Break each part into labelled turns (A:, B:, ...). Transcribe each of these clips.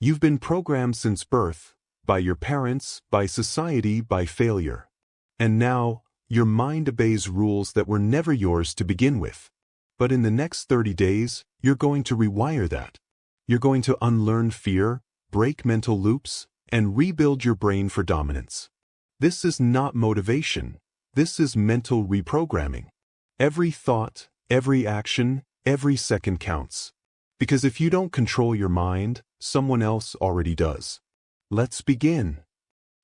A: You've been programmed since birth, by your parents, by society, by failure. And now, your mind obeys rules that were never yours to begin with. But in the next 30 days, you're going to rewire that. You're going to unlearn fear, break mental loops, and rebuild your brain for dominance. This is not motivation. This is mental reprogramming. Every thought, every action, every second counts. Because if you don't control your mind, someone else already does. Let's begin.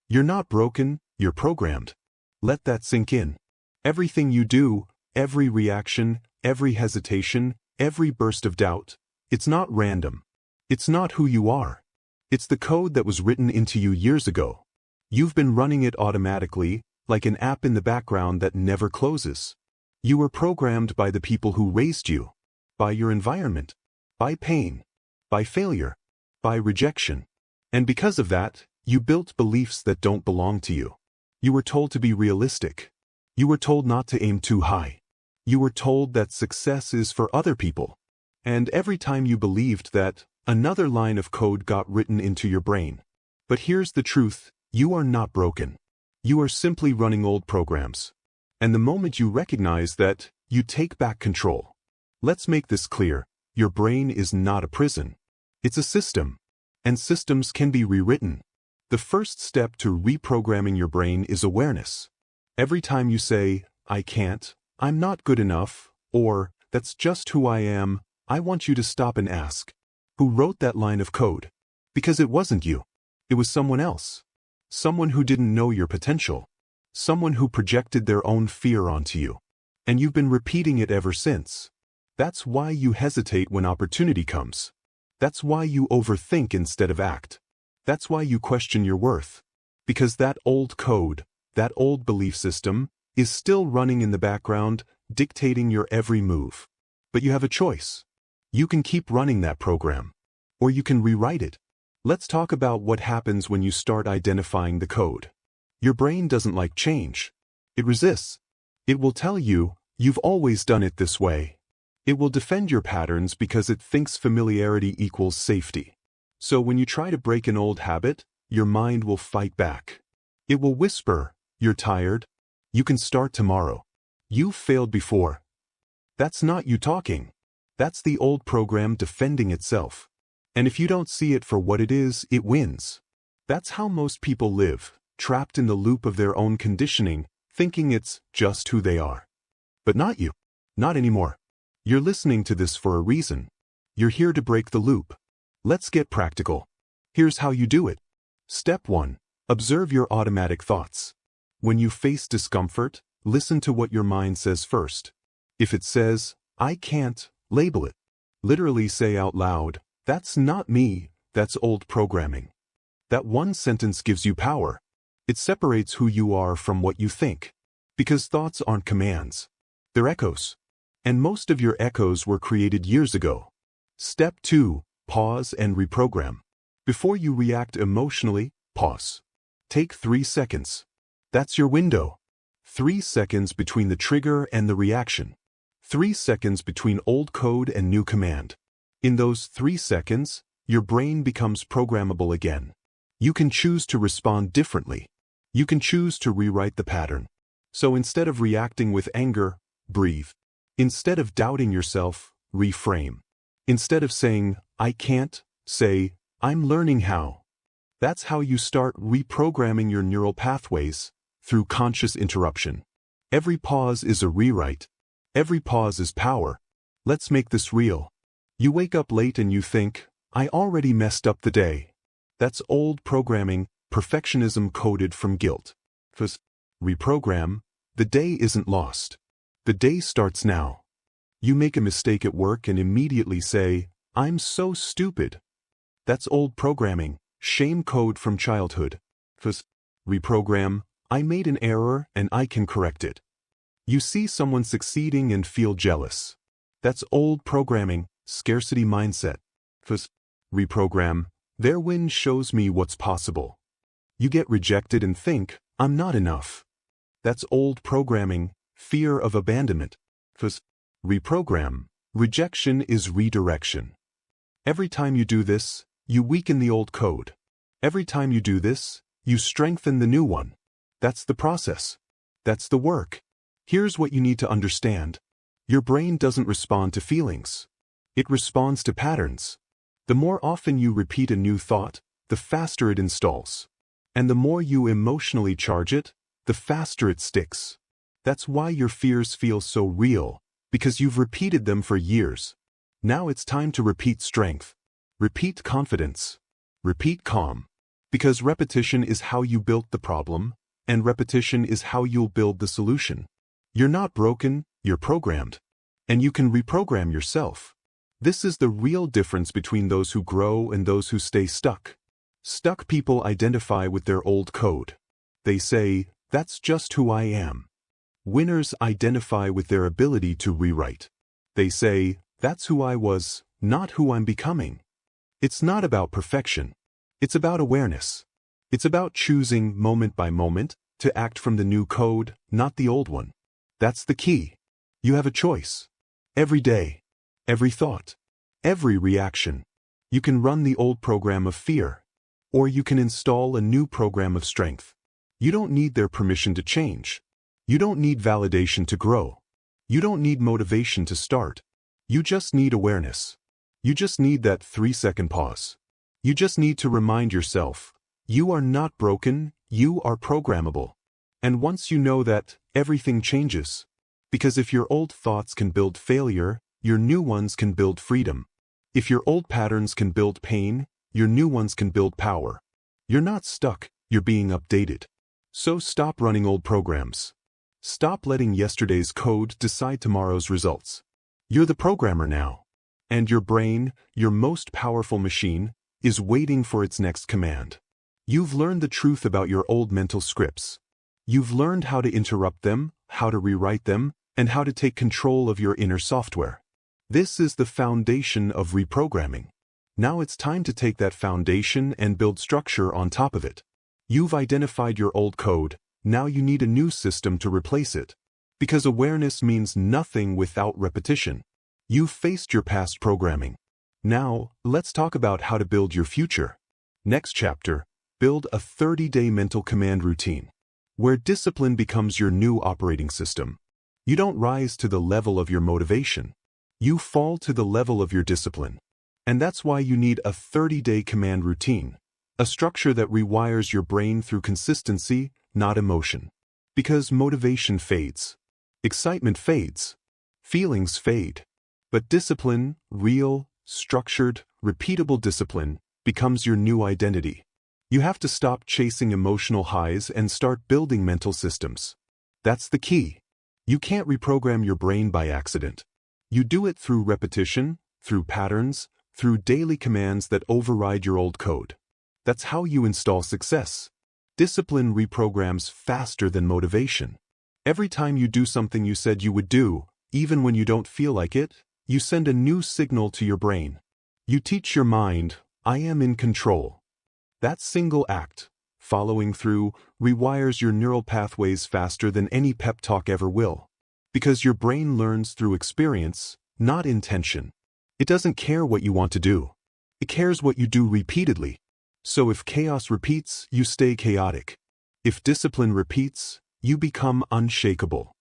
A: You're not broken, you're programmed. Let that sink in. Everything you do, every reaction, every hesitation, every burst of doubt, it's not random. It's not who you are. It's the code that was written into you years ago. You've been running it automatically, like an app in the background that never closes. You were programmed by the people who raised you, by your environment, by pain, by failure, by rejection. And because of that, you built beliefs that don't belong to you. You were told to be realistic. You were told not to aim too high. You were told that success is for other people. And every time you believed that, another line of code got written into your brain. But here's the truth, you are not broken. You are simply running old programs. And the moment you recognize that, you take back control. Let's make this clear, your brain is not a prison. It's a system. And systems can be rewritten. The first step to reprogramming your brain is awareness. Every time you say, I can't, I'm not good enough, or, that's just who I am, I want you to stop and ask, who wrote that line of code? Because it wasn't you. It was someone else. Someone who didn't know your potential. Someone who projected their own fear onto you. And you've been repeating it ever since. That's why you hesitate when opportunity comes. That's why you overthink instead of act. That's why you question your worth. Because that old code, that old belief system, is still running in the background, dictating your every move. But you have a choice. You can keep running that program. Or you can rewrite it. Let's talk about what happens when you start identifying the code. Your brain doesn't like change. It resists. It will tell you, you've always done it this way. It will defend your patterns because it thinks familiarity equals safety. So when you try to break an old habit, your mind will fight back. It will whisper, you're tired. You can start tomorrow. You've failed before. That's not you talking. That's the old program defending itself. And if you don't see it for what it is, it wins. That's how most people live, trapped in the loop of their own conditioning, thinking it's just who they are. But not you. Not anymore. You're listening to this for a reason. You're here to break the loop. Let's get practical. Here's how you do it. Step 1. Observe your automatic thoughts. When you face discomfort, listen to what your mind says first. If it says, I can't, label it. Literally say out loud, that's not me, that's old programming. That one sentence gives you power. It separates who you are from what you think. Because thoughts aren't commands. They're echoes. And most of your echoes were created years ago. Step 2. Pause and reprogram. Before you react emotionally, pause. Take 3 seconds. That's your window. 3 seconds between the trigger and the reaction. 3 seconds between old code and new command. In those 3 seconds, your brain becomes programmable again. You can choose to respond differently. You can choose to rewrite the pattern. So instead of reacting with anger, breathe. Instead of doubting yourself, reframe. Instead of saying, I can't, say, I'm learning how. That's how you start reprogramming your neural pathways, through conscious interruption. Every pause is a rewrite. Every pause is power. Let's make this real. You wake up late and you think, I already messed up the day. That's old programming, perfectionism coded from guilt. First, reprogram, the day isn't lost. The day starts now. You make a mistake at work and immediately say, I'm so stupid. That's old programming, shame code from childhood. First, reprogram, I made an error and I can correct it. You see someone succeeding and feel jealous. That's old programming, scarcity mindset. First, reprogram, their win shows me what's possible. You get rejected and think, I'm not enough. That's old programming, fear of abandonment. First, reprogram, rejection is redirection. Every time you do this, you weaken the old code. Every time you do this, you strengthen the new one. That's the process. That's the work. Here's what you need to understand. Your brain doesn't respond to feelings. It responds to patterns. The more often you repeat a new thought, the faster it installs. And the more you emotionally charge it, the faster it sticks. That's why your fears feel so real, because you've repeated them for years. Now it's time to repeat strength. Repeat confidence. Repeat calm. Because repetition is how you built the problem, and repetition is how you'll build the solution. You're not broken, you're programmed. And you can reprogram yourself. This is the real difference between those who grow and those who stay stuck. Stuck people identify with their old code. They say, "That's just who I am." Winners identify with their ability to rewrite. They say, "That's who I was, not who I'm becoming." It's not about perfection. It's about awareness. It's about choosing moment by moment to act from the new code, not the old one. That's the key. You have a choice. Every day, every thought, every reaction. You can run the old program of fear, or you can install a new program of strength. You don't need their permission to change. You don't need validation to grow. You don't need motivation to start. You just need awareness. You just need that 3-second pause. You just need to remind yourself, you are not broken, you are programmable. And once you know that, everything changes. Because if your old thoughts can build failure, your new ones can build freedom. If your old patterns can build pain, your new ones can build power. You're not stuck, you're being updated. So stop running old programs. Stop letting yesterday's code decide tomorrow's results. You're the programmer now. And your brain, your most powerful machine, is waiting for its next command. You've learned the truth about your old mental scripts. You've learned how to interrupt them, how to rewrite them, and how to take control of your inner software. This is the foundation of reprogramming. Now it's time to take that foundation and build structure on top of it. You've identified your old code, now you need a new system to replace it. Because awareness means nothing without repetition. You've faced your past programming. Now, let's talk about how to build your future. Next chapter, build a 30-day mental command routine, where discipline becomes your new operating system. You don't rise to the level of your motivation. You fall to the level of your discipline. And that's why you need a 30-day command routine, a structure that rewires your brain through consistency, not emotion. Because motivation fades. Excitement fades. Feelings fade. But discipline, real, structured, repeatable discipline, becomes your new identity. You have to stop chasing emotional highs and start building mental systems. That's the key. You can't reprogram your brain by accident. You do it through repetition, through patterns, through daily commands that override your old code. That's how you install success. Discipline reprograms faster than motivation. Every time you do something you said you would do, even when you don't feel like it, you send a new signal to your brain. You teach your mind, I am in control. That single act, following through, rewires your neural pathways faster than any pep talk ever will. Because your brain learns through experience, not intention. It doesn't care what you want to do. It cares what you do repeatedly. So if chaos repeats, you stay chaotic. If discipline repeats, you become unshakable.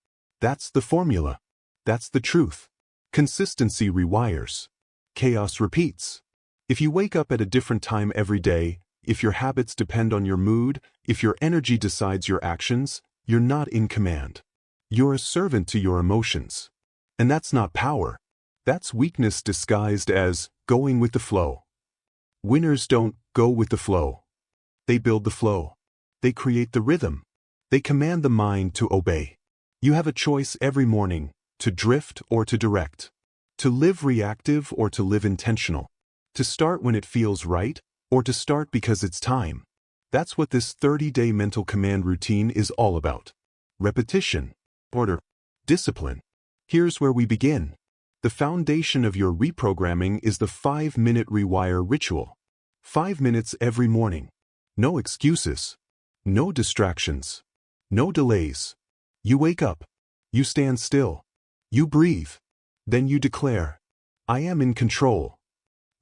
A: That's the formula. That's the truth. Consistency rewires. Chaos repeats. If you wake up at a different time every day, if your habits depend on your mood, if your energy decides your actions, you're not in command. You're a servant to your emotions. And that's not power. That's weakness disguised as going with the flow. Winners don't go with the flow. They build the flow. They create the rhythm. They command the mind to obey. You have a choice every morning, to drift or to direct. To live reactive or to live intentional. To start when it feels right, or to start because it's time. That's what this 30-day mental command routine is all about. Repetition, order, discipline. Here's where we begin. The foundation of your reprogramming is the 5-minute rewire ritual. 5 minutes every morning. No excuses. No distractions. No delays. You wake up. You stand still. You breathe. Then you declare, I am in control.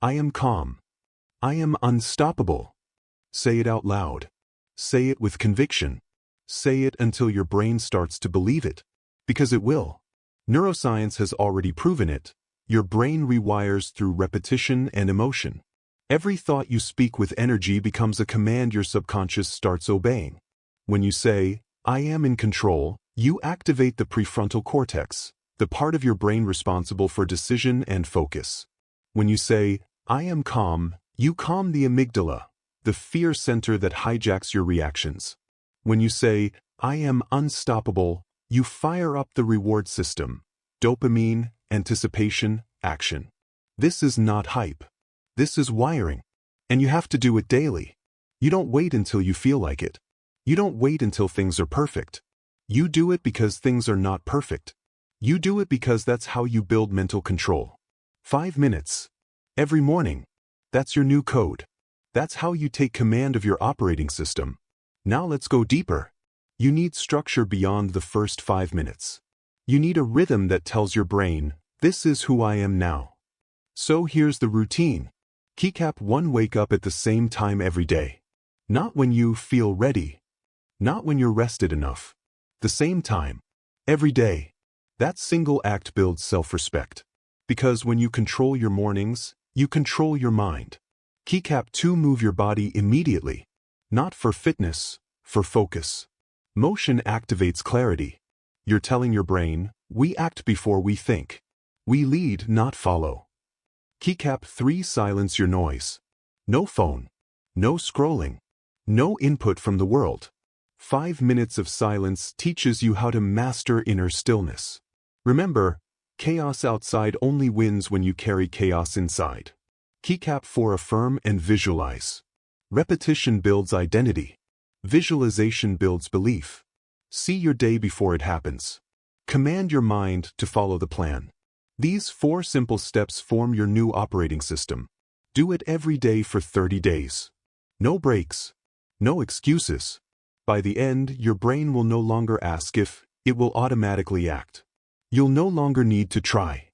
A: I am calm. I am unstoppable. Say it out loud. Say it with conviction. Say it until your brain starts to believe it. Because it will. Neuroscience has already proven it. Your brain rewires through repetition and emotion. Every thought you speak with energy becomes a command your subconscious starts obeying. When you say, I am in control, you activate the prefrontal cortex, the part of your brain responsible for decision and focus. When you say, I am calm, you calm the amygdala, the fear center that hijacks your reactions. When you say, I am unstoppable, you fire up the reward system, dopamine, anticipation, action. This is not hype. This is wiring. And you have to do it daily. You don't wait until you feel like it. You don't wait until things are perfect. You do it because things are not perfect. You do it because that's how you build mental control. 5 minutes. Every morning. That's your new code. That's how you take command of your operating system. Now let's go deeper. You need structure beyond the first 5 minutes. You need a rhythm that tells your brain, this is who I am now. So here's the routine. Keycap 1. Wake up at the same time every day. Not when you feel ready. Not when you're rested enough. The same time. Every day. That single act builds self-respect. Because when you control your mornings, you control your mind. Keycap 2. Move your body immediately. Not for fitness, for focus. Motion activates clarity. You're telling your brain, we act before we think. We lead, not follow. Keycap 3. Silence your noise. No phone. No scrolling. No input from the world. 5 minutes of silence teaches you how to master inner stillness. Remember, chaos outside only wins when you carry chaos inside. Keycap 4. Affirm and visualize. Repetition builds identity. Visualization builds belief. See your day before it happens. Command your mind to follow the plan. These 4 simple steps form your new operating system. Do it every day for 30 days. No breaks. No excuses. By the end, your brain will no longer ask if, it will automatically act. You'll no longer need to try.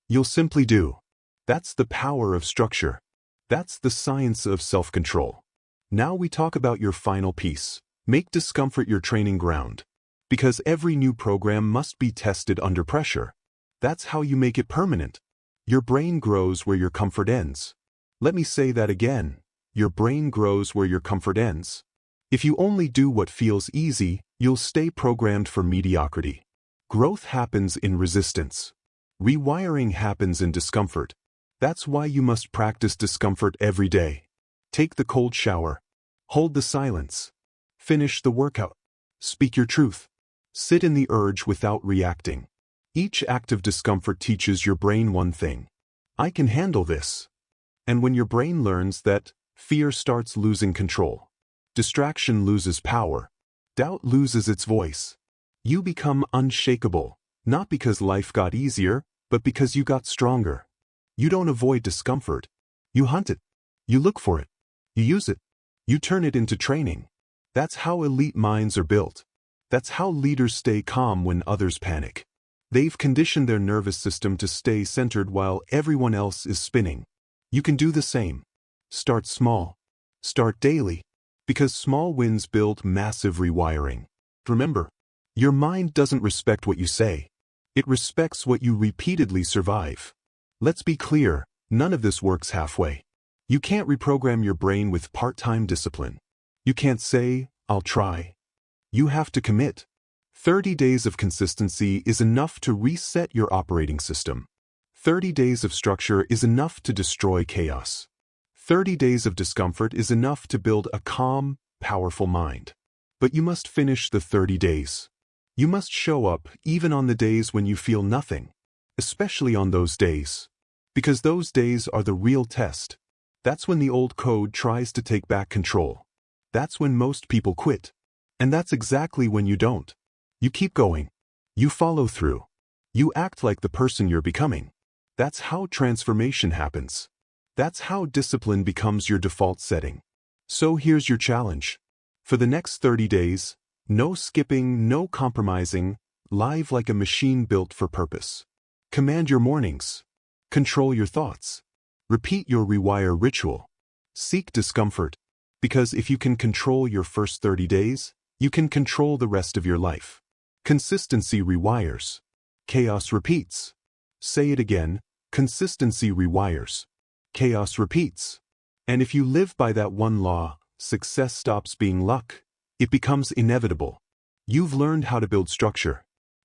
A: You'll simply do. That's the power of structure. That's the science of self-control. Now we talk about your final piece. Make discomfort your training ground. Because every new program must be tested under pressure. That's how you make it permanent. Your brain grows where your comfort ends. Let me say that again. Your brain grows where your comfort ends. If you only do what feels easy, you'll stay programmed for mediocrity. Growth happens in resistance. Rewiring happens in discomfort. That's why you must practice discomfort every day. Take the cold shower. Hold the silence. Finish the workout. Speak your truth. Sit in the urge without reacting. Each act of discomfort teaches your brain one thing. I can handle this. And when your brain learns that, fear starts losing control. Distraction loses power. Doubt loses its voice. You become unshakable, not because life got easier, but because you got stronger. You don't avoid discomfort. You hunt it. You look for it. You use it. You turn it into training. That's how elite minds are built. That's how leaders stay calm when others panic. They've conditioned their nervous system to stay centered while everyone else is spinning. You can do the same. Start small. Start daily. Because small wins build massive rewiring. Remember, your mind doesn't respect what you say. It respects what you repeatedly survive. Let's be clear, none of this works halfway. You can't reprogram your brain with part-time discipline. You can't say, I'll try. You have to commit. 30 days of consistency is enough to reset your operating system. 30 days of structure is enough to destroy chaos. 30 days of discomfort is enough to build a calm, powerful mind. But you must finish the 30 days. You must show up even on the days when you feel nothing, especially on those days. Because those days are the real test. That's when the old code tries to take back control. That's when most people quit. And that's exactly when you don't. You keep going. You follow through. You act like the person you're becoming. That's how transformation happens. That's how discipline becomes your default setting. So here's your challenge. For the next 30 days, no skipping, no compromising, live like a machine built for purpose. Command your mornings. Control your thoughts. Repeat your rewire ritual. Seek discomfort. Because if you can control your first 30 days, you can control the rest of your life. Consistency rewires. Chaos repeats. Say it again, consistency rewires. Chaos repeats. And if you live by that one law, success stops being luck. It becomes inevitable. You've learned how to build structure.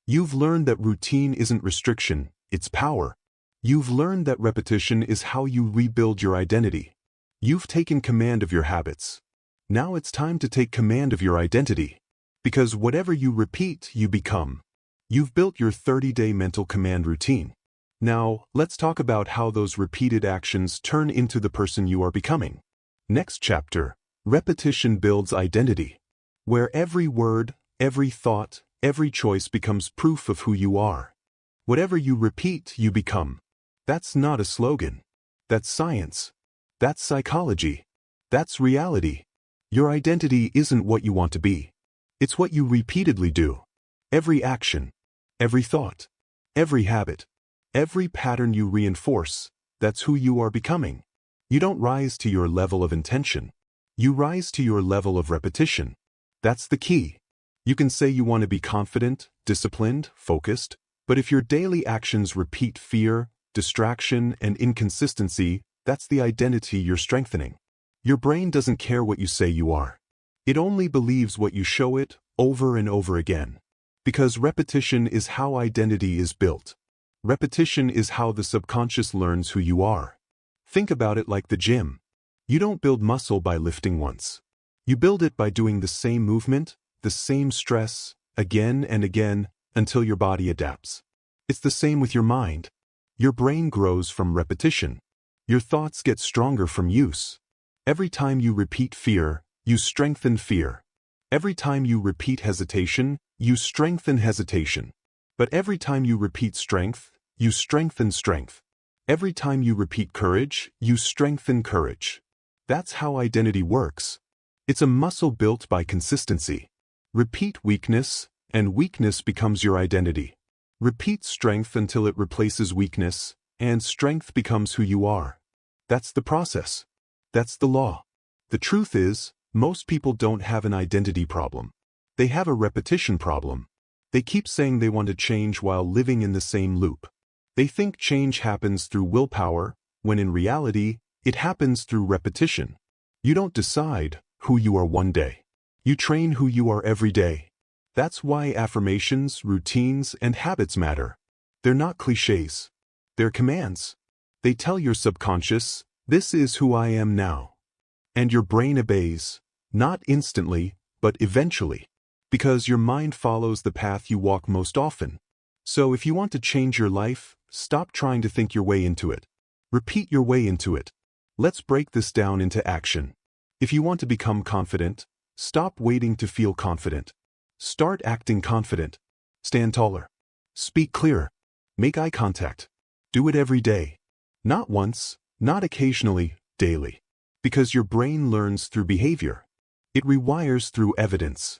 A: You've learned that routine isn't restriction, it's power. You've learned that repetition is how you rebuild your identity. You've taken command of your habits. Now it's time to take command of your identity. Because whatever you repeat, you become. You've built your 30-day mental command routine. Now, let's talk about how those repeated actions turn into the person you are becoming. Next chapter, repetition builds identity. Where every word, every thought, every choice becomes proof of who you are. Whatever you repeat, you become. That's not a slogan. That's science. That's psychology. That's reality. Your identity isn't what you want to be. It's what you repeatedly do. Every action, every thought, every habit, every pattern you reinforce, that's who you are becoming. You don't rise to your level of intention. You rise to your level of repetition. That's the key. You can say you want to be confident, disciplined, focused, but if your daily actions repeat fear, distraction, and inconsistency, that's the identity you're strengthening. Your brain doesn't care what you say you are. It only believes what you show it over and over again. Because repetition is how identity is built. Repetition is how the subconscious learns who you are. Think about it like the gym. You don't build muscle by lifting once. You build it by doing the same movement, the same stress, again and again, until your body adapts. It's the same with your mind. Your brain grows from repetition. Your thoughts get stronger from use. Every time you repeat fear, you strengthen fear. Every time you repeat hesitation, you strengthen hesitation. But every time you repeat strength, you strengthen strength. Every time you repeat courage, you strengthen courage. That's how identity works. It's a muscle built by consistency. Repeat weakness, and weakness becomes your identity. Repeat strength until it replaces weakness, and strength becomes who you are. That's the process. That's the law. The truth is, most people don't have an identity problem. They have a repetition problem. They keep saying they want to change while living in the same loop. They think change happens through willpower, when in reality, it happens through repetition. You don't decide who you are one day. You train who you are every day. That's why affirmations, routines, and habits matter. They're not cliches. They're commands. They tell your subconscious, this is who I am now. And your brain obeys, not instantly, but eventually. Because your mind follows the path you walk most often. So if you want to change your life, stop trying to think your way into it. Repeat your way into it. Let's break this down into action. If you want to become confident, stop waiting to feel confident. Start acting confident. Stand taller. Speak clearer. Make eye contact. Do it every day. Not once, not occasionally, daily. Because your brain learns through behavior. It rewires through evidence.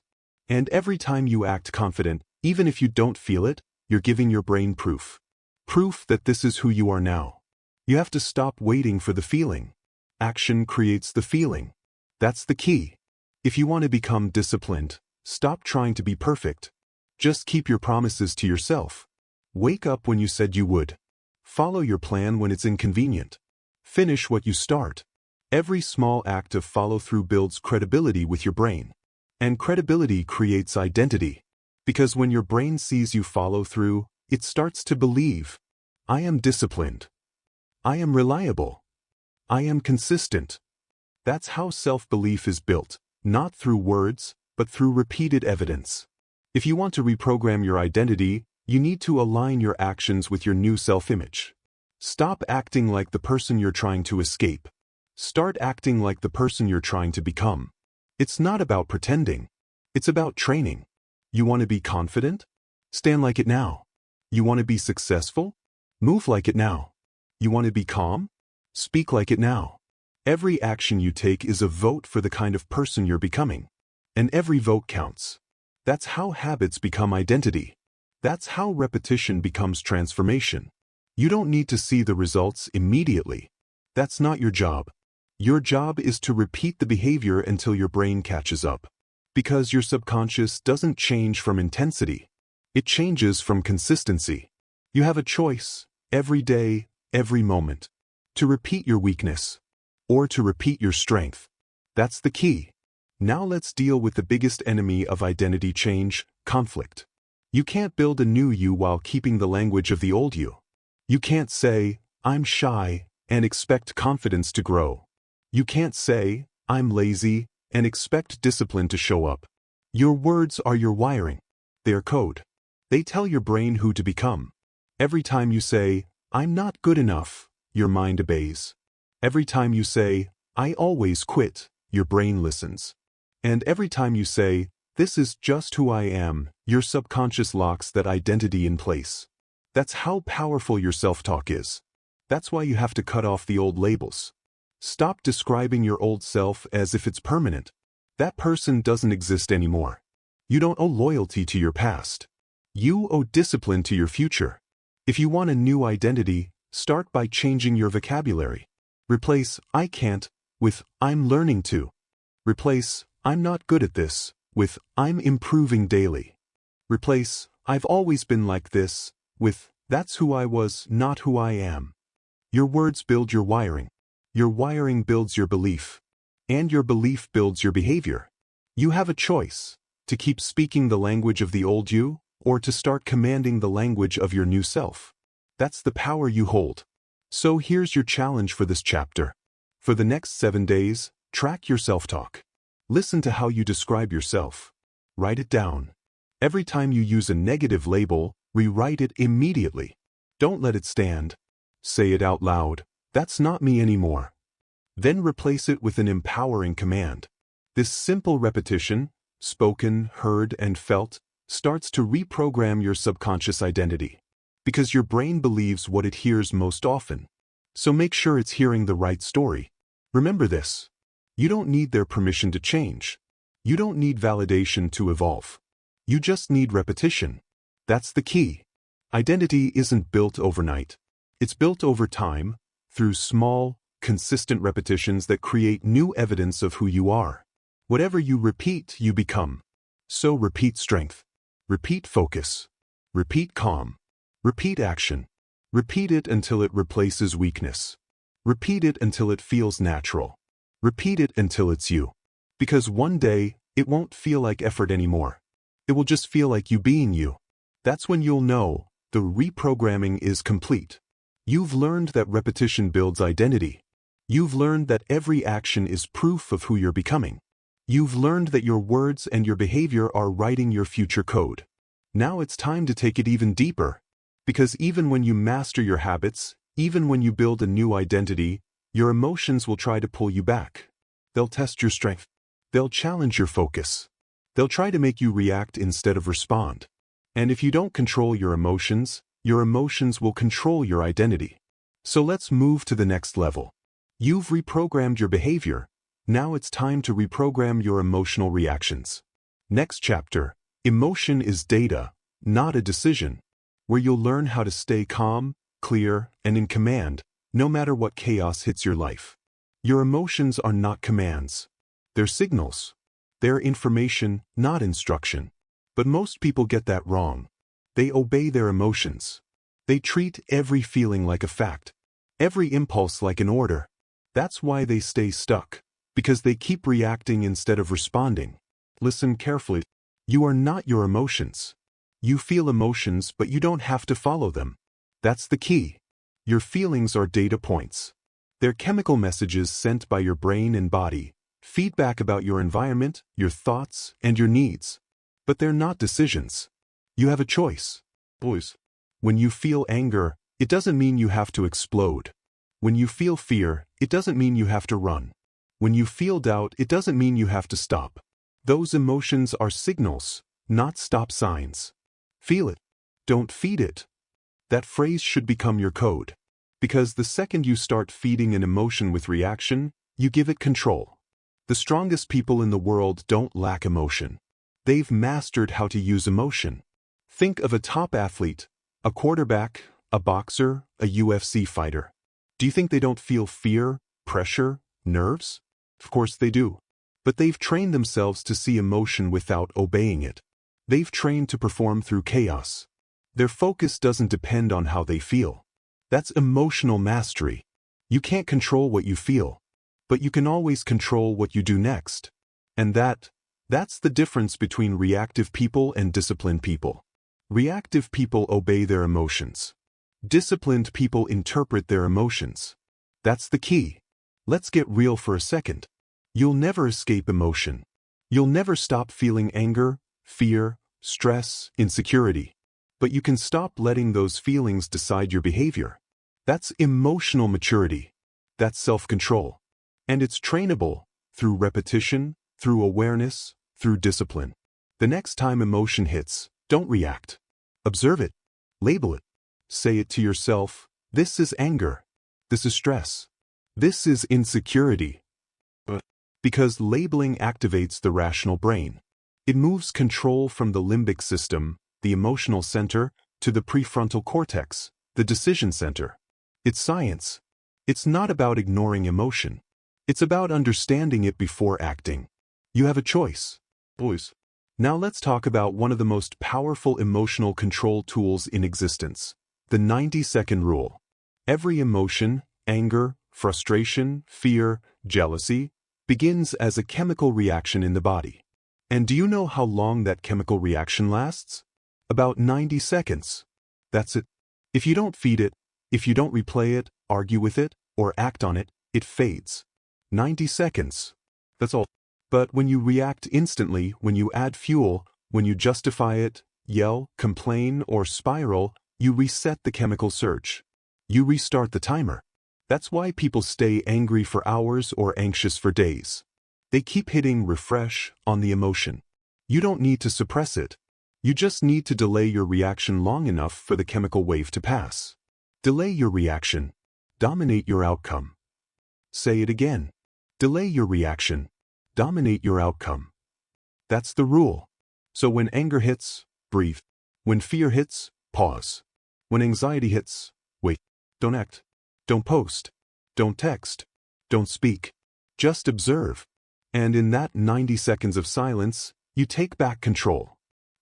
A: And every time you act confident, even if you don't feel it, you're giving your brain proof. Proof that this is who you are now. You have to stop waiting for the feeling. Action creates the feeling. That's the key. If you want to become disciplined, stop trying to be perfect. Just keep your promises to yourself. Wake up when you said you would. Follow your plan when it's inconvenient. Finish what you start. Every small act of follow-through builds credibility with your brain. And credibility creates identity. Because when your brain sees you follow through, it starts to believe, I am disciplined. I am reliable. I am consistent. That's how self-belief is built, not through words, but through repeated evidence. If you want to reprogram your identity, you need to align your actions with your new self-image. Stop acting like the person you're trying to escape. Start acting like the person you're trying to become. It's not about pretending. It's about training. You want to be confident? Stand like it now. You want to be successful? Move like it now. You want to be calm? Speak like it now. Every action you take is a vote for the kind of person you're becoming. And every vote counts. That's how habits become identity. That's how repetition becomes transformation. You don't need to see the results immediately. That's not your job. Your job is to repeat the behavior until your brain catches up. Because your subconscious doesn't change from intensity. It changes from consistency. You have a choice, every day, every moment, to repeat your weakness, or to repeat your strength. That's the key. Now let's deal with the biggest enemy of identity change, conflict. You can't build a new you while keeping the language of the old you. You can't say, I'm shy, and expect confidence to grow. You can't say, I'm lazy, and expect discipline to show up. Your words are your wiring. They are code. They tell your brain who to become. Every time you say, I'm not good enough, your mind obeys. Every time you say, I always quit, your brain listens. And every time you say, this is just who I am, your subconscious locks that identity in place. That's how powerful your self-talk is. That's why you have to cut off the old labels. Stop describing your old self as if it's permanent. That person doesn't exist anymore. You don't owe loyalty to your past. You owe discipline to your future. If you want a new identity, start by changing your vocabulary. Replace I can't with I'm learning to. Replace I'm not good at this with I'm improving daily. Replace I've always been like this with that's who I was, not who I am. Your words build your wiring. Your wiring builds your belief. And your belief builds your behavior. You have a choice, to keep speaking the language of the old you, or to start commanding the language of your new self. That's the power you hold. So here's your challenge for this chapter. For the next 7 days, track your self-talk. Listen to how you describe yourself. Write it down. Every time you use a negative label, rewrite it immediately. Don't let it stand. Say it out loud. That's not me anymore. Then replace it with an empowering command. This simple repetition, spoken, heard, and felt, starts to reprogram your subconscious identity. Because your brain believes what it hears most often. So make sure it's hearing the right story. Remember this. You don't need their permission to change. You don't need validation to evolve. You just need repetition. That's the key. Identity isn't built overnight. It's built over time, through small, consistent repetitions that create new evidence of who you are. Whatever you repeat, you become. So repeat strength. Repeat focus. Repeat calm. Repeat action. Repeat it until it replaces weakness. Repeat it until it feels natural. Repeat it until it's you. Because one day, it won't feel like effort anymore. It will just feel like you being you. That's when you'll know the reprogramming is complete. You've learned that repetition builds identity. You've learned that every action is proof of who you're becoming. You've learned that your words and your behavior are writing your future code. Now it's time to take it even deeper. Because even when you master your habits, even when you build a new identity, your emotions will try to pull you back. They'll test your strength. They'll challenge your focus. They'll try to make you react instead of respond. And if you don't control your emotions will control your identity. So let's move to the next level. You've reprogrammed your behavior. Now it's time to reprogram your emotional reactions. Next chapter, emotion is data, not a decision, where you'll learn how to stay calm, clear, and in command, no matter what chaos hits your life. Your emotions are not commands. They're signals. They're information, not instruction. But most people get that wrong. They obey their emotions. They treat every feeling like a fact, every impulse like an order. That's why they stay stuck, because they keep reacting instead of responding. Listen carefully. You are not your emotions. You feel emotions, but you don't have to follow them. That's the key. Your feelings are data points. They're chemical messages sent by your brain and body, feedback about your environment, your thoughts, and your needs. But they're not decisions. You have a choice. Boys. When you feel anger, it doesn't mean you have to explode. When you feel fear, it doesn't mean you have to run. When you feel doubt, it doesn't mean you have to stop. Those emotions are signals, not stop signs. Feel it. Don't feed it. That phrase should become your code. Because the second you start feeding an emotion with reaction, you give it control. The strongest people in the world don't lack emotion. They've mastered how to use emotion. Think of a top athlete, a quarterback, a boxer, a UFC fighter. Do you think they don't feel fear, pressure, Nerves? Of course they do. But they've trained themselves to see emotion without obeying it. They've trained to perform through chaos. Their focus doesn't depend on how they feel. That's emotional mastery. You can't control what you feel, but you can always control what you do next. And that's the difference between reactive people and disciplined people. Reactive people obey their emotions. Disciplined people interpret their emotions. That's the key. Let's get real for a second. You'll never escape emotion. You'll never stop feeling anger, fear, stress, insecurity. But you can stop letting those feelings decide your behavior. That's emotional maturity. That's self-control. And it's trainable through repetition, through awareness, through discipline. The next time emotion hits, don't react. Observe it. Label it. Say it to yourself, this is anger. This is stress. This is insecurity. Because labeling activates the rational brain. It moves control from the limbic system, the emotional center, to the prefrontal cortex, the decision center. It's science. It's not about ignoring emotion. It's about understanding it before acting. You have a choice. Boys. Now let's talk about one of the most powerful emotional control tools in existence, the 90-second rule. Every emotion, anger, frustration, fear, jealousy, begins as a chemical reaction in the body. And do you know how long that chemical reaction lasts? About 90 seconds. That's it. If you don't feed it, if you don't replay it, argue with it, or act on it, it fades. 90 seconds. That's all. But when you react instantly, when you add fuel, when you justify it, yell, complain, or spiral, you reset the chemical surge. You restart the timer. That's why people stay angry for hours or anxious for days. They keep hitting refresh on the emotion. You don't need to suppress it. You just need to delay your reaction long enough for the chemical wave to pass. Delay your reaction. Dominate your outcome. Say it again. Delay your reaction. Dominate your outcome. That's the rule. So when anger hits, breathe. When fear hits, pause. When anxiety hits, wait. Don't act. Don't post. Don't text. Don't speak. Just observe. And in that 90 seconds of silence, you take back control.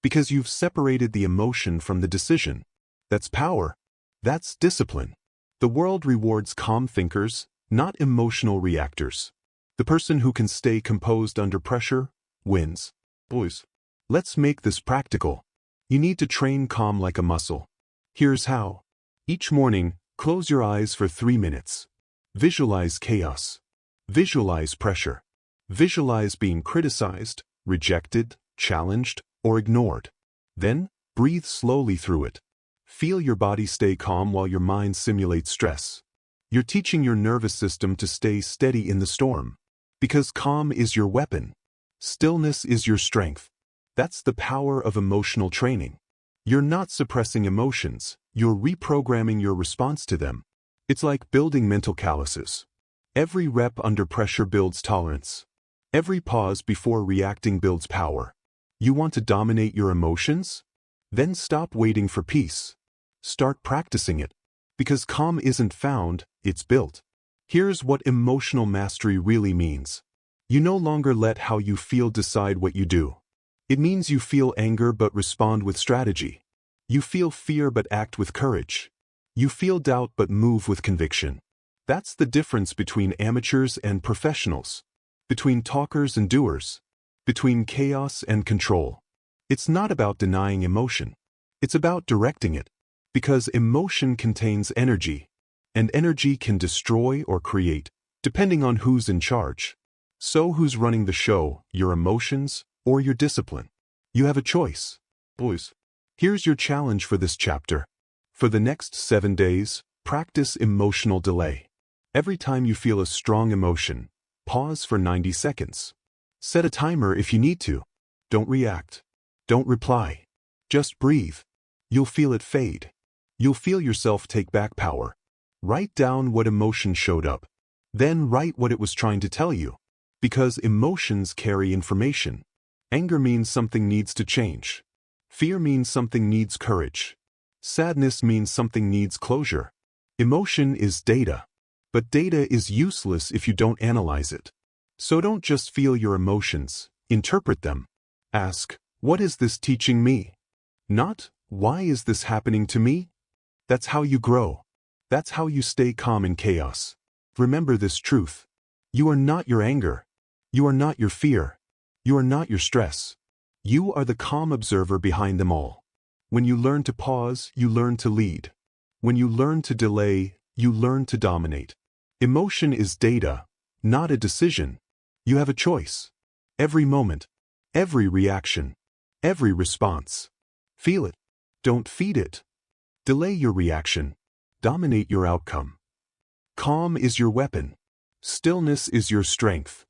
A: Because you've separated the emotion from the decision. That's power. That's discipline. The world rewards calm thinkers, not emotional reactors. The person who can stay composed under pressure wins. Boys, let's make this practical. You need to train calm like a muscle. Here's how. Each morning, close your eyes for 3 minutes. Visualize chaos. Visualize pressure. Visualize being criticized, rejected, challenged, or ignored. Then, breathe slowly through it. Feel your body stay calm while your mind simulates stress. You're teaching your nervous system to stay steady in the storm. Because calm is your weapon. Stillness is your strength. That's the power of emotional training. You're not suppressing emotions, you're reprogramming your response to them. It's like building mental calluses. Every rep under pressure builds tolerance. Every pause before reacting builds power. You want to dominate your emotions? Then stop waiting for peace. Start practicing it. Because calm isn't found, it's built. Here's what emotional mastery really means. You no longer let how you feel decide what you do. It means you feel anger but respond with strategy. You feel fear but act with courage. You feel doubt but move with conviction. That's the difference between amateurs and professionals. Between talkers and doers. Between chaos and control. It's not about denying emotion. It's about directing it. Because emotion contains energy. And energy can destroy or create, depending on who's in charge. So who's running the show, your emotions or your discipline? You have a choice. Boys, here's your challenge for this chapter. For the next 7 days, practice emotional delay. Every time you feel a strong emotion, pause for 90 seconds. Set a timer if you need to. Don't react. Don't reply. Just breathe. You'll feel it fade. You'll feel yourself take back power. Write down what emotion showed up. Then write what it was trying to tell you. Because emotions carry information. Anger means something needs to change. Fear means something needs courage. Sadness means something needs closure. Emotion is data. But data is useless if you don't analyze it. So don't just feel your emotions, interpret them. Ask, what is this teaching me? Not, why is this happening to me? That's how you grow. That's how you stay calm in chaos. Remember this truth. You are not your anger. You are not your fear. You are not your stress. You are the calm observer behind them all. When you learn to pause, you learn to lead. When you learn to delay, you learn to dominate. Emotion is data, not a decision. You have a choice. Every moment, every reaction, every response. Feel it. Don't feed it. Delay your reaction. Dominate your outcome. Calm is your weapon. Stillness is your strength.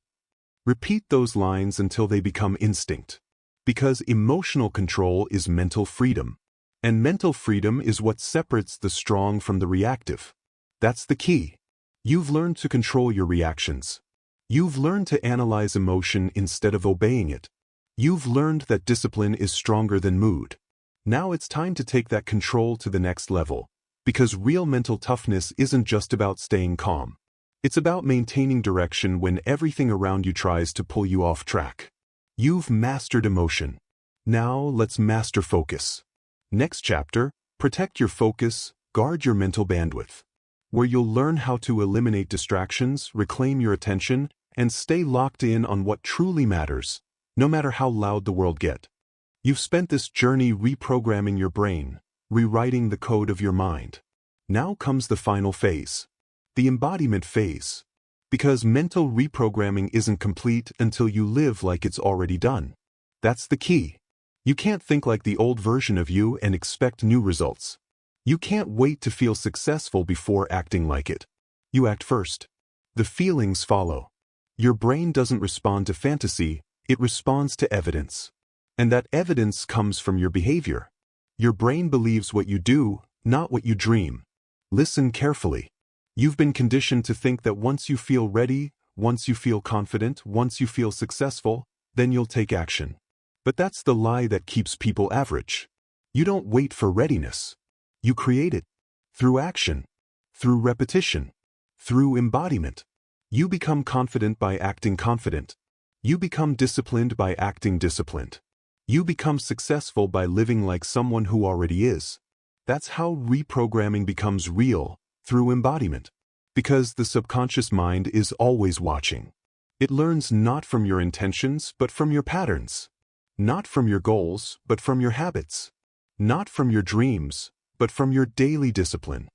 A: Repeat those lines until they become instinct. Because emotional control is mental freedom. And mental freedom is what separates the strong from the reactive. That's the key. You've learned to control your reactions. You've learned to analyze emotion instead of obeying it. You've learned that discipline is stronger than mood. Now it's time to take that control to the next level. Because real mental toughness isn't just about staying calm. It's about maintaining direction when everything around you tries to pull you off track. You've mastered emotion. Now let's master focus. Next chapter, protect your focus, guard your mental bandwidth. Where you'll learn how to eliminate distractions, reclaim your attention, and stay locked in on what truly matters, no matter how loud the world gets. You've spent this journey reprogramming your brain, rewriting the code of your mind. Now comes the final phase. The embodiment phase. Because mental reprogramming isn't complete until you live like it's already done. That's the key. You can't think like the old version of you and expect new results. You can't wait to feel successful before acting like it. You act first. The feelings follow. Your brain doesn't respond to fantasy, it responds to evidence. And that evidence comes from your behavior. Your brain believes what you do, not what you dream. Listen carefully. You've been conditioned to think that once you feel ready, once you feel confident, once you feel successful, then you'll take action. But that's the lie that keeps people average. You don't wait for readiness. You create it. Through action. Through repetition. Through embodiment. You become confident by acting confident. You become disciplined by acting disciplined. You become successful by living like someone who already is. That's how reprogramming becomes real, through embodiment. Because the subconscious mind is always watching. It learns not from your intentions, but from your patterns. Not from your goals, but from your habits. Not from your dreams, but from your daily discipline.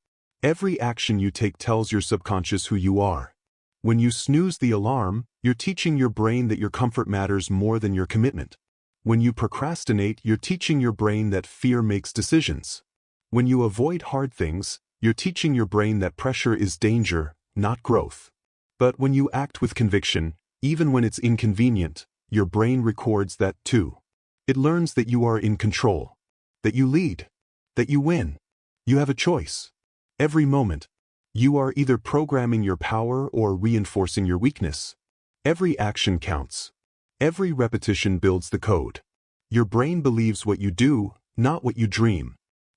A: Every action you take tells your subconscious who you are. When you snooze the alarm, you're teaching your brain that your comfort matters more than your commitment. When you procrastinate, you're teaching your brain that fear makes decisions. When you avoid hard things, you're teaching your brain that pressure is danger, not growth. But when you act with conviction, even when it's inconvenient, your brain records that too. It learns that you are in control, that you lead, that you win. You have a choice. Every moment, you are either programming your power or reinforcing your weakness. Every action counts. Every repetition builds the code. Your brain believes what you do, not what you dream.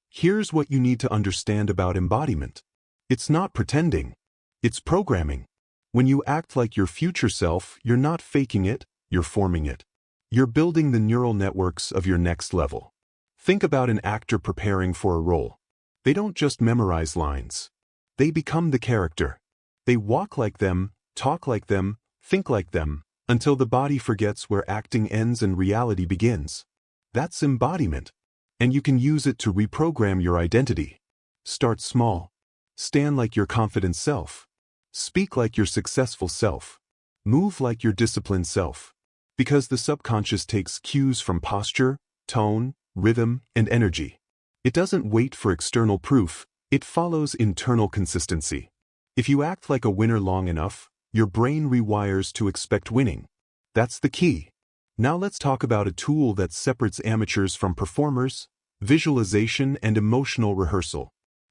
A: Here's what you need to understand about embodiment. It's not pretending. It's programming. When you act like your future self, you're not faking it, you're forming it. You're building the neural networks of your next level. Think about an actor preparing for a role. They don't just memorize lines. They become the character. They walk like them, talk like them, think like them, until the body forgets where acting ends and reality begins. That's embodiment. And you can use it to reprogram your identity. Start small. Stand like your confident self. Speak like your successful self. Move like your disciplined self. Because the subconscious takes cues from posture, tone, rhythm, and energy. It doesn't wait for external proof, it follows internal consistency. If you act like a winner long enough, your brain rewires to expect winning. That's the key. Now let's talk about a tool that separates amateurs from performers: visualization and emotional rehearsal.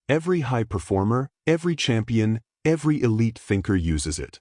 A: Every high performer, every champion, every elite thinker uses it.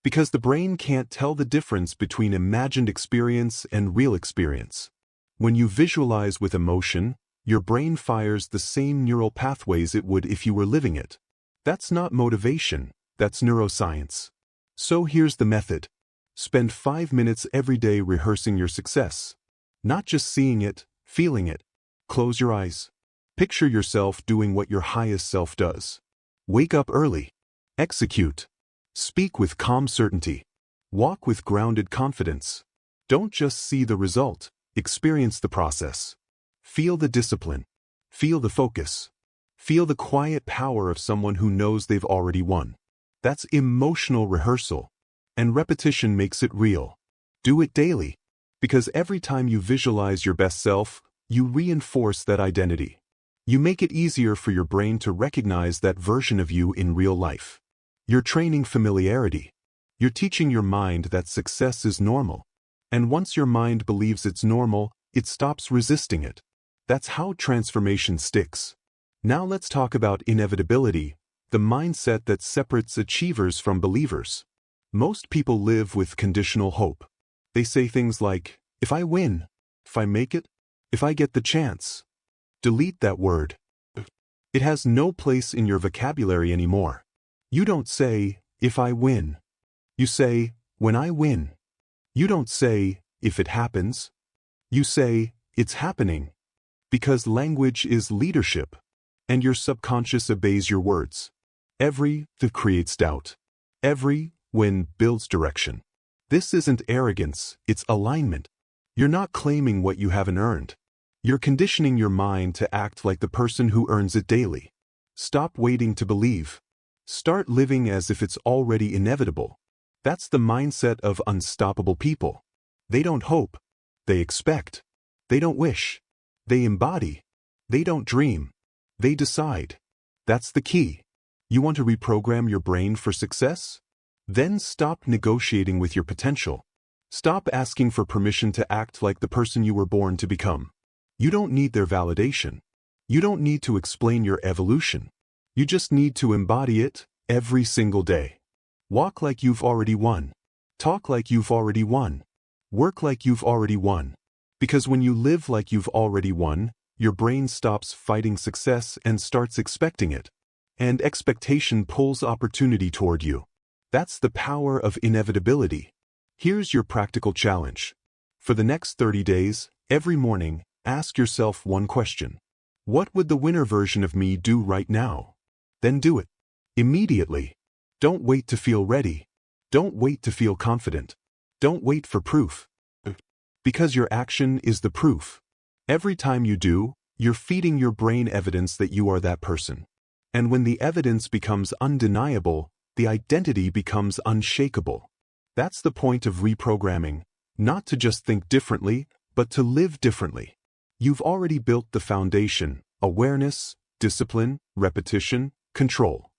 A: Because the brain can't tell the difference between imagined experience and real experience. When you visualize with emotion, your brain fires the same neural pathways it would if you were living it. That's not motivation, That's neuroscience. So here's the method. Spend 5 minutes every day rehearsing your success. Not just seeing it, feeling it. Close your eyes. Picture yourself doing what your highest self does. Wake up early. Execute. Speak with calm certainty. Walk with grounded confidence. Don't just see the result, experience the process. Feel the discipline. Feel the focus. Feel the quiet power of someone who knows they've already won. That's emotional rehearsal. And repetition makes it real. Do it daily. Because every time you visualize your best self, you reinforce that identity. You make it easier for your brain to recognize that version of you in real life. You're training familiarity. You're teaching your mind that success is normal. And once your mind believes it's normal, it stops resisting it. That's how transformation sticks. Now let's talk about inevitability, the mindset that separates achievers from believers. Most people live with conditional hope. They say things like, if I win, if I make it, if I get the chance. Delete that word. It has no place in your vocabulary anymore. You don't say, if I win. You say, when I win. You don't say, if it happens. You say, it's happening. Because language is leadership, and your subconscious obeys your words. Every the creates doubt. Every when builds direction. This isn't arrogance, it's alignment. You're not claiming what you haven't earned. You're conditioning your mind to act like the person who earns it daily. Stop waiting to believe. Start living as if it's already inevitable. That's the mindset of unstoppable people. They don't hope. They expect. They don't wish. They embody. They don't dream. They decide. That's the key. You want to reprogram your brain for success? Then stop negotiating with your potential. Stop asking for permission to act like the person you were born to become. You don't need their validation. You don't need to explain your evolution. You just need to embody it every single day. Walk like you've already won. Talk like you've already won. Work like you've already won. Because when you live like you've already won, your brain stops fighting success and starts expecting it. And expectation pulls opportunity toward you. That's the power of inevitability. Here's your practical challenge. For the next 30 days, every morning, ask yourself one question. What would the winner version of me do right now? Then do it. Immediately. Don't wait to feel ready. Don't wait to feel confident. Don't wait for proof. Because your action is the proof. Every time you do, you're feeding your brain evidence that you are that person. And when the evidence becomes undeniable, the identity becomes unshakable. That's the point of reprogramming, not to just think differently, but to live differently. You've already built the foundation: awareness, discipline, repetition, control.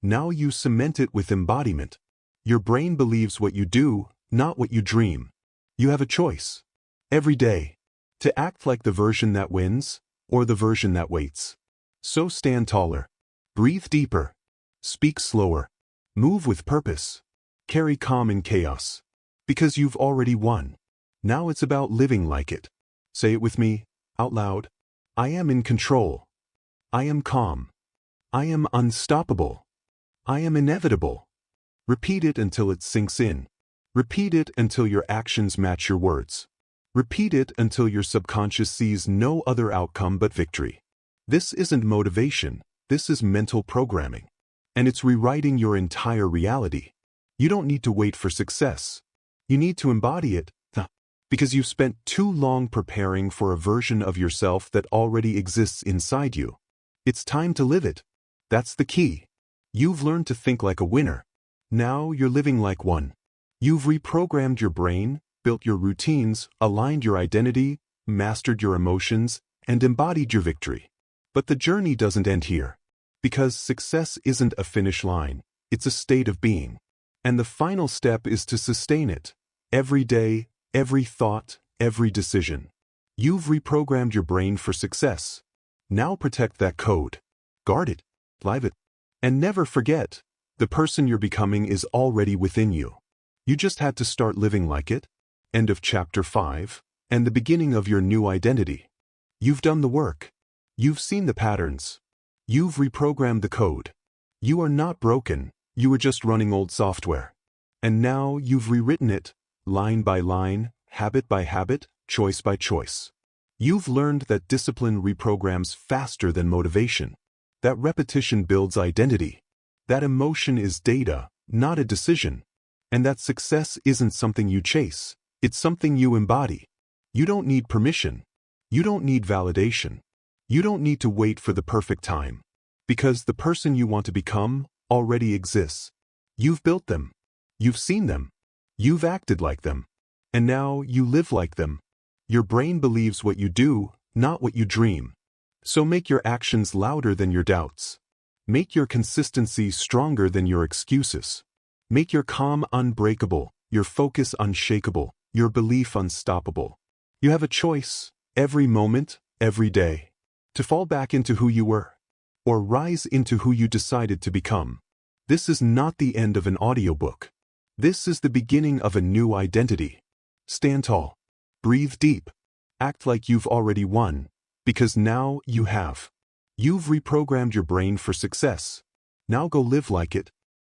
A: Now you cement it with embodiment. Your brain believes what you do, not what you dream. You have a choice. Every day. To act like the version that wins, or the version that waits. So stand taller. Breathe deeper. Speak slower. Move with purpose. Carry calm in chaos. Because you've already won. Now it's about living like it. Say it with me, out loud. I am in control. I am calm. I am unstoppable. I am inevitable. Repeat it until it sinks in. Repeat it until your actions match your words. Repeat it until your subconscious sees no other outcome but victory. This isn't motivation, this is mental programming. And it's rewriting your entire reality. You don't need to wait for success. You need to embody it, because you've spent too long preparing for a version of yourself that already exists inside you. It's time to live it. That's the key. You've learned to think like a winner. Now you're living like one. You've reprogrammed your brain, built your routines, aligned your identity, mastered your emotions, and embodied your victory. But the journey doesn't end here. Because success isn't a finish line, it's a state of being. And the final step is to sustain it. Every day, every thought, every decision. You've reprogrammed your brain for success. Now protect that code. Guard it. Live it. And never forget, the person you're becoming is already within you. You just had to start living like it. End of chapter 5, and the beginning of your new identity. You've done the work. You've seen the patterns. You've reprogrammed the code. You are not broken. You were just running old software. And now you've rewritten it, line by line, habit by habit, choice by choice. You've learned that discipline reprograms faster than motivation. That repetition builds identity. That emotion is data, not a decision. And that success isn't something you chase, it's something you embody. You don't need permission. You don't need validation. You don't need to wait for the perfect time. Because the person you want to become already exists. You've built them. You've seen them. You've acted like them. And now you live like them. Your brain believes what you do, not what you dream. So make your actions louder than your doubts. Make your consistency stronger than your excuses. Make your calm unbreakable, your focus unshakable, your belief unstoppable. You have a choice, every moment, every day, to fall back into who you were, or rise into who you decided to become. This is not the end of an audiobook. This is the beginning of a new identity. Stand tall. Breathe deep. Act like you've already won, because now you have. You've reprogrammed your brain for success. Now go live like it,